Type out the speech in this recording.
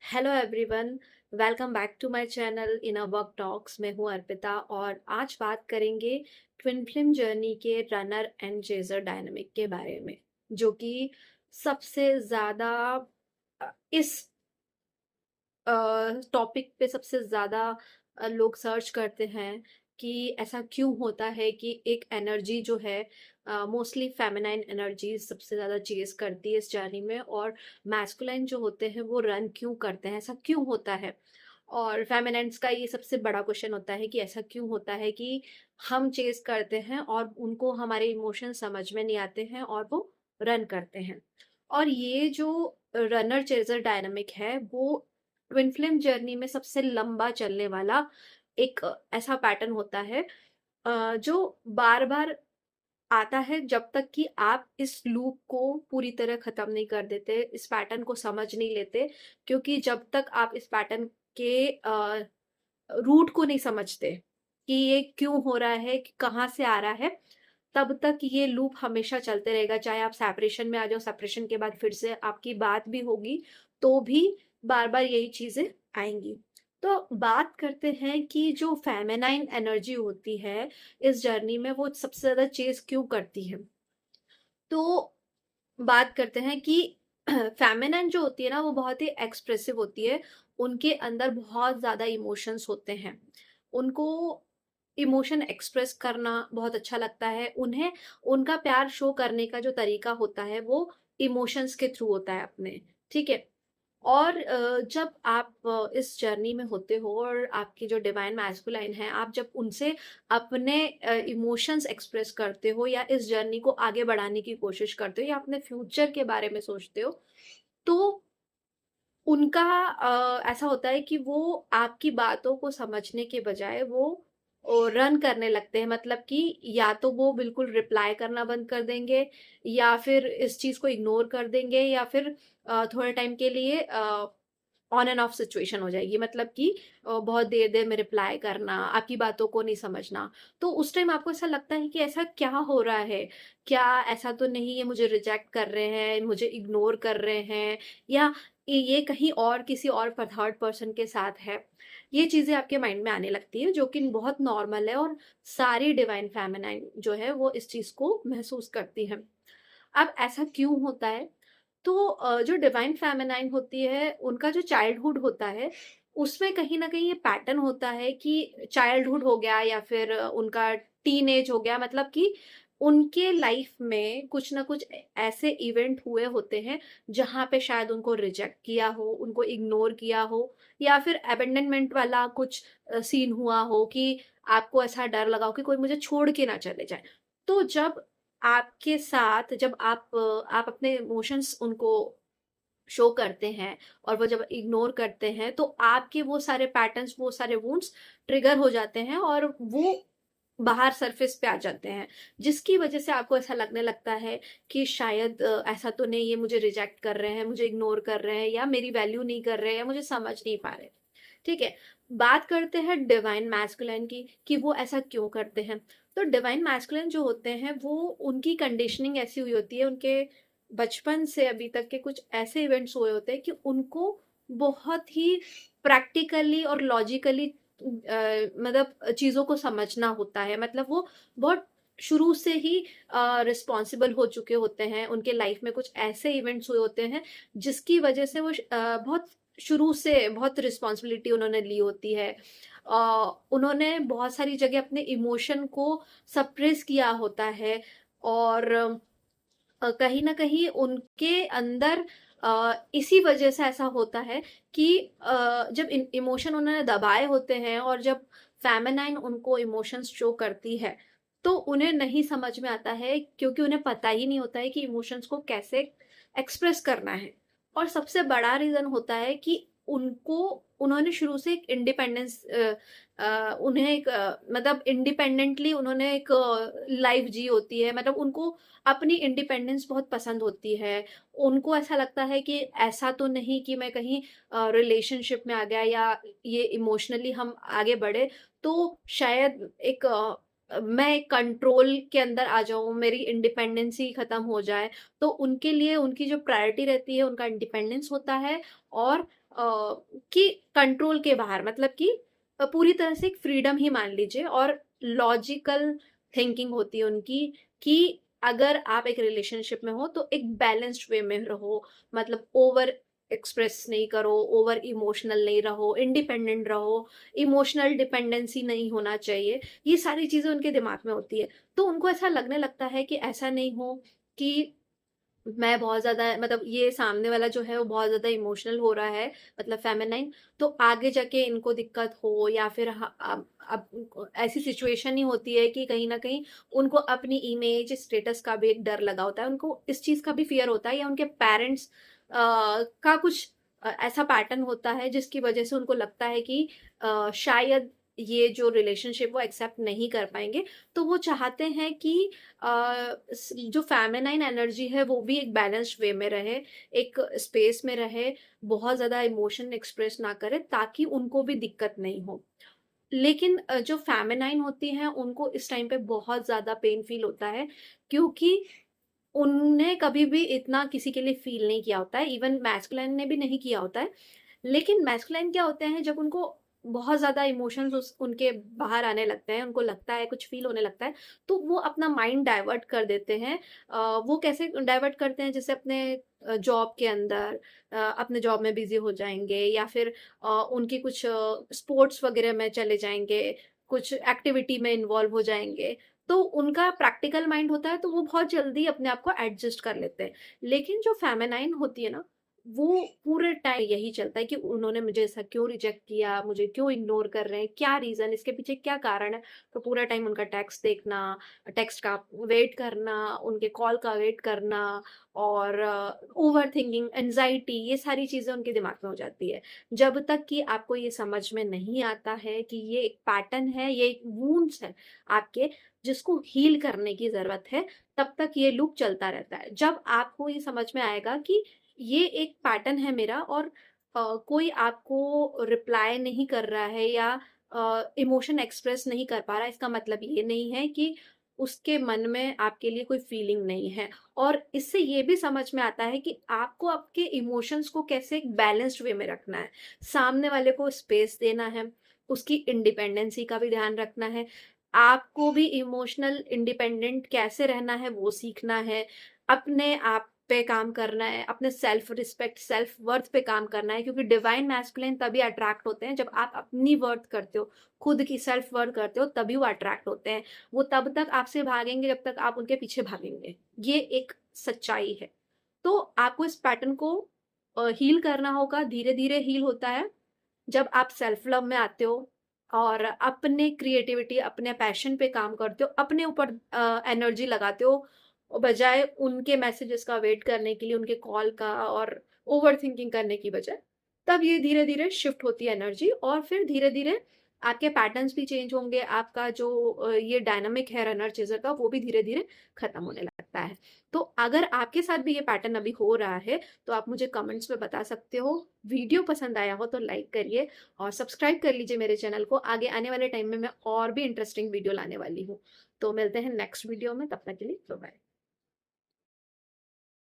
Hello everyone. Welcome back to my channel inner work talks. मैं हूं अर्पिता और आज बात करेंगे ट्विन फ्लेम जर्नी के रनर एंड चेजर डायनामिक के बारे में, जो कि सबसे ज़्यादा इस टॉपिक पे सबसे ज़्यादा लोग सर्च करते हैं कि ऐसा क्यों होता है कि एक एनर्जी जो है, मोस्टली फेमिनाइन एनर्जी सबसे ज़्यादा चेज़ करती है इस जर्नी में, और मैस्कुलाइन जो होते हैं वो रन क्यों करते हैं, ऐसा क्यों होता है। और फेमिनाइन्स का ये सबसे बड़ा क्वेश्चन होता है कि ऐसा क्यों होता है कि हम चेज़ करते हैं और उनको हमारे इमोशन समझ में नहीं आते हैं और वो रन करते हैं। और ये जो रनर चेज़र डायनामिक है वो ट्विन फ्लेम जर्नी में सबसे लंबा चलने वाला एक ऐसा पैटर्न होता है, जो बार बार आता है जब तक कि आप इस लूप को पूरी तरह खत्म नहीं कर देते, इस पैटर्न को समझ नहीं लेते। क्योंकि जब तक आप इस पैटर्न के रूट को नहीं समझते कि ये क्यों हो रहा है, कि कहाँ से आ रहा है, तब तक ये लूप हमेशा चलते रहेगा। चाहे आप सेपरेशन में आ जाओ, सेपरेशन के बाद फिर से आपकी बात भी होगी, तो भी बार-बार यही चीज़ें आएँगी। तो बात करते हैं कि जो फेमिनाइन एनर्जी होती है इस जर्नी में, वो सबसे ज़्यादा चेज़ क्यों करती है? तो बात करते हैं कि फेमिनिन जो होती है ना, वो बहुत ही एक्सप्रेसिव होती है। उनके अंदर बहुत ज़्यादा इमोशंस होते हैं। उनको इमोशन एक्सप्रेस करना बहुत अच्छा लगता है। उन्हें उनका प्यार शो करने का जो तरीका होता है वो इमोशंस के थ्रू होता है अपने, ठीक है? और जब आप इस जर्नी में होते हो और आपकी जो डिवाइन मैस्कुलाइन है, आप जब उनसे अपने इमोशंस एक्सप्रेस करते हो या इस जर्नी को आगे बढ़ाने की कोशिश करते हो या अपने फ्यूचर के बारे में सोचते हो, तो उनका ऐसा होता है कि वो आपकी बातों को समझने के बजाय वो रन करने लगते हैं। मतलब कि या तो वो बिल्कुल रिप्लाई करना बंद कर देंगे, या फिर इस चीज़ को इग्नोर कर देंगे, या फिर थोड़े टाइम के लिए ऑन एंड ऑफ सिचुएशन हो जाएगी। मतलब कि बहुत देर-देर में रिप्लाई करना, आपकी बातों को नहीं समझना। तो उस टाइम आपको ऐसा लगता है कि ऐसा क्या हो रहा है? क्या ऐसा तो नहीं है मुझे रिजेक्ट कर रहे हैं, मुझे इग्नोर कर रहे हैं, या ये कहीं और किसी और थर्ड पर्सन के साथ है? ये चीज़ें आपके माइंड में आने लगती है, जो कि बहुत नॉर्मल है, और सारी डिवाइन फेमिनाइन जो है वो इस चीज़ को महसूस करती हैं। अब ऐसा क्यों होता है? तो जो डिवाइन फेमिनाइन होती है, उनका जो चाइल्डहुड होता है, उसमें कहीं न कहीं ये पैटर्न होता है कि चाइल्डहुड हो गया या फिर उनका टीनेज हो गया, मतलब कि उनके लाइफ में कुछ न कुछ ऐसे इवेंट हुए होते हैं, जहाँ पे शायद उनको रिजेक्ट किया हो, उनको इग्नोर किया हो, या फिर अबैंडनमेंट वाला कुछ सीन हुआ हो कि आपको ऐसा डर लगा हो कि कोई मुझे छोड़ के ना चले जाए। तो जब आपके साथ जब आप अपने इमोशंस उनको शो करते हैं और वो जब इग्नोर करते हैं, तो आपके वो सारे पैटर्न्स, वो सारे वुंड्स ट्रिगर हो जाते हैं और वो बाहर सरफेस पे आ जाते हैं, जिसकी वजह से आपको ऐसा लगने लगता है कि शायद ऐसा तो नहीं, ये मुझे रिजेक्ट कर रहे हैं, मुझे इग्नोर कर रहे हैं, या मेरी वैल्यू नहीं कर रहे हैं, मुझे समझ नहीं पा रहे। ठीक है? बात करते हैं डिवाइन मैस्कुलिन की कि वो ऐसा क्यों करते हैं। तो डिवाइन मैस्कुलिन जो होते हैं, वो उनकी कंडीशनिंग ऐसी हुई होती है, उनके बचपन से अभी तक के कुछ ऐसे इवेंट्स हुए होते हैं कि उनको बहुत ही प्रैक्टिकली और लॉजिकली मतलब चीज़ों को समझना होता है। मतलब वो बहुत शुरू से ही रिस्पॉन्सिबल हो चुके होते हैं। उनके लाइफ में कुछ ऐसे इवेंट्स हुए होते हैं, जिसकी वजह से वो बहुत शुरू से बहुत रिस्पॉन्सिबिलिटी उन्होंने ली होती है। उन्होंने बहुत सारी जगह अपने इमोशन को सप्रेस किया होता है, और कहीं न कहीं उनके अंदर इसी वजह से ऐसा होता है कि जब इमोशन उन्होंने दबाए होते हैं और जब फेमिनाइन उनको इमोशंस शो करती है, तो उन्हें नहीं समझ में आता है, क्योंकि उन्हें पता ही नहीं होता है कि इमोशंस को कैसे एक्सप्रेस करना है। और सबसे बड़ा रीज़न होता है कि उनको उन्होंने शुरू से एक इंडिपेंडेंस उन्हें एक मतलब इंडिपेंडेंटली उन्होंने एक लाइफ जी होती है। मतलब उनको अपनी इंडिपेंडेंस बहुत पसंद होती है। उनको ऐसा लगता है कि ऐसा तो नहीं कि मैं कहीं रिलेशनशिप में आ गया, या ये इमोशनली हम आगे बढ़े, तो शायद एक मैं एक कंट्रोल के अंदर आ जाऊँ, मेरी इंडिपेंडेंस ही खत्म हो जाए। तो उनके लिए उनकी जो प्रायोरिटी रहती है, उनका इंडिपेंडेंस होता है, और कि कंट्रोल के बाहर, मतलब कि पूरी तरह से एक फ्रीडम ही मान लीजिए, और लॉजिकल थिंकिंग होती है उनकी कि अगर आप एक रिलेशनशिप में हो तो एक बैलेंस्ड वे में रहो, मतलब ओवर एक्सप्रेस नहीं करो, ओवर इमोशनल नहीं रहो, इंडिपेंडेंट रहो, इमोशनल डिपेंडेंसी नहीं होना चाहिए। ये सारी चीजें उनके दिमाग में होती है। तो उनको ऐसा लगने लगता है कि ऐसा नहीं हो कि मैं बहुत ज़्यादा, मतलब ये सामने वाला जो है वो बहुत ज़्यादा इमोशनल हो रहा है, मतलब फेमिनाइन, तो आगे जाके इनको दिक्कत हो, या फिर अब ऐसी सिचुएशन ही होती है कि कहीं ना कहीं उनको अपनी इमेज स्टेटस का भी एक डर लगा होता है, उनको इस चीज़ का भी फियर होता है, या उनके पेरेंट्स का कुछ ऐसा पैटर्न होता है जिसकी वजह से उनको लगता है कि शायद ये जो रिलेशनशिप वो एक्सेप्ट नहीं कर पाएंगे। तो वो चाहते हैं कि जो फेमिनाइन एनर्जी है वो भी एक बैलेंस्ड वे में रहे, एक स्पेस में रहे, बहुत ज़्यादा इमोशन एक्सप्रेस ना करे, ताकि उनको भी दिक्कत नहीं हो। लेकिन जो फेमिनाइन होती हैं उनको इस टाइम पे बहुत ज़्यादा पेन फील होता है, क्योंकि उनने कभी भी इतना किसी के लिए फील नहीं किया होता है, इवन मैस्कुलिन ने भी नहीं किया होता है। लेकिन मैस्कुलिन क्या होते हैं, जब उनको बहुत ज़्यादा इमोशंस उनके बाहर आने लगते हैं, उनको लगता है, कुछ फील होने लगता है, तो वो अपना माइंड डाइवर्ट कर देते हैं। वो कैसे डाइवर्ट करते हैं, जैसे अपने जॉब के अंदर अपने जॉब में बिजी हो जाएंगे, या फिर उनकी कुछ स्पोर्ट्स वगैरह में चले जाएंगे, कुछ एक्टिविटी में इन्वॉल्व हो जाएंगे। तो उनका प्रैक्टिकल माइंड होता है, तो वो बहुत जल्दी अपने आप को एडजस्ट कर लेते हैं। लेकिन जो फेमिनाइन होती है ना, वो पूरे टाइम यही चलता है कि उन्होंने मुझे ऐसा क्यों रिजेक्ट किया, मुझे क्यों इग्नोर कर रहे हैं, क्या रीज़न, इसके पीछे क्या कारण है। तो पूरा टाइम उनका टेक्स्ट देखना, टेक्स्ट का वेट करना, उनके कॉल का वेट करना, और ओवरथिंकिंग, एंग्ज़ायटी, ये सारी चीज़ें उनके दिमाग में हो जाती है। जब तक कि आपको ये समझ में नहीं आता है कि ये एक पैटर्न है, ये एक वुंड्स है आपके, जिसको हील करने की ज़रूरत है, तब तक ये लूप चलता रहता है। जब आपको ये समझ में आएगा कि ये एक पैटर्न है मेरा, और कोई आपको रिप्लाई नहीं कर रहा है, या इमोशन एक्सप्रेस नहीं कर पा रहा है, इसका मतलब ये नहीं है कि उसके मन में आपके लिए कोई फीलिंग नहीं है। और इससे ये भी समझ में आता है कि आपको आपके इमोशंस को कैसे एक बैलेंस्ड वे में रखना है, सामने वाले को स्पेस देना है, उसकी इंडिपेंडेंसी का भी ध्यान रखना है, आपको भी इमोशनल इंडिपेंडेंट कैसे रहना है वो सीखना है, अपने आप पे काम करना है, अपने सेल्फ रिस्पेक्ट, सेल्फ वर्थ पे काम करना है, क्योंकि डिवाइन मैस्कुलिन तभी अट्रैक्ट होते हैं जब आप अपनी वर्थ करते हो, खुद की सेल्फ वर्थ करते हो, तभी वो अट्रैक्ट होते हैं। वो तब तक आपसे भागेंगे जब तक आप उनके पीछे भागेंगे। ये एक सच्चाई है। तो आपको इस पैटर्न को हील करना होगा, धीरे धीरे हील होता है जब आप सेल्फ लव में आते हो, और अपने क्रिएटिविटी, अपने पैशन पे काम करते हो, अपने ऊपर एनर्जी लगाते हो, बजाय उनके मैसेजेस का वेट करने के लिए, उनके कॉल का, और ओवरथिंकिंग करने की बजाय। तब ये धीरे-धीरे शिफ्ट होती है एनर्जी, और फिर धीरे-धीरे आपके पैटर्न्स भी चेंज होंगे, आपका जो ये डायनामिक है रनर चेज़र का, वो भी धीरे-धीरे खत्म होने लगता है। तो अगर आपके साथ भी ये पैटर्न अभी हो रहा है, तो आप मुझे कमेंट्स में बता सकते हो। वीडियो पसंद आया हो तो लाइक करिए, और सब्सक्राइब कर लीजिए मेरे चैनल को। आगे आने वाले टाइम में मैं और भी इंटरेस्टिंग वीडियो लाने वाली हूँ। तो मिलते हैं नेक्स्ट वीडियो में, तब तक के लिए बाय बाय।